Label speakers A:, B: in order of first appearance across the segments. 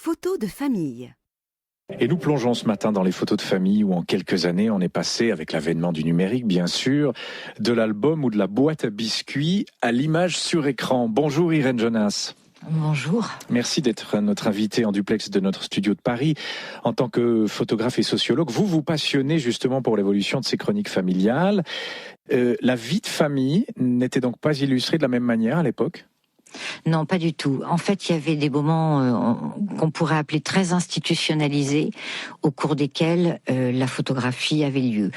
A: Photos de famille.
B: Et nous plongeons ce matin dans les photos de famille où en quelques années on est passé, avec l'avènement du numérique bien sûr, de l'album ou de la boîte à biscuits à l'image sur écran. Bonjour Irène Jonas.
C: Bonjour.
B: Merci d'être notre invitée en duplex de notre studio de Paris. En tant que photographe et sociologue, vous vous passionnez justement pour l'évolution de ces chroniques familiales. La vie de famille n'était donc pas illustrée de la même manière à l'époque ?
C: Non, pas du tout. En fait, il y avait des moments qu'on pourrait appeler très institutionnalisés, au cours desquels la photographie avait lieu.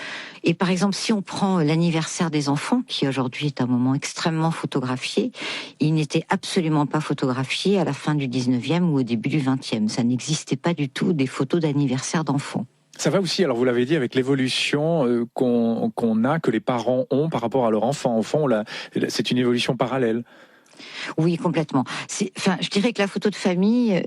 C: Et par exemple, si on prend l'anniversaire des enfants, qui aujourd'hui est un moment extrêmement photographié, il n'était absolument pas photographié à la fin du 19e ou au début du 20e. Ça n'existait pas du tout des photos d'anniversaire d'enfants.
B: Ça va aussi, alors vous l'avez dit, avec l'évolution qu'on a, que les parents ont par rapport à leur enfant. C'est une évolution parallèle.
C: Oui, complètement. Je dirais que la photo de famille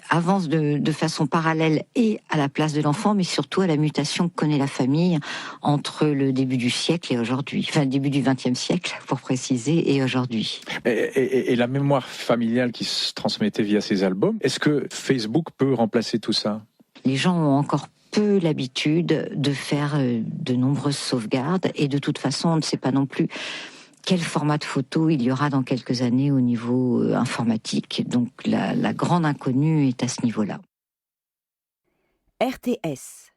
C: avance de façon parallèle et à la place de l'enfant, mais surtout à la mutation que connaît la famille entre le début du siècle et aujourd'hui. Enfin, le début du XXe siècle, pour préciser, et aujourd'hui.
B: Et la mémoire familiale qui se transmettait via ces albums, est-ce que Facebook peut remplacer tout ça ?
C: Les gens ont encore peu l'habitude de faire de nombreuses sauvegardes, et de toute façon, on ne sait pas non plus quel format de photo il y aura dans quelques années au niveau informatique. Donc la grande inconnue est à ce niveau-là.
A: RTS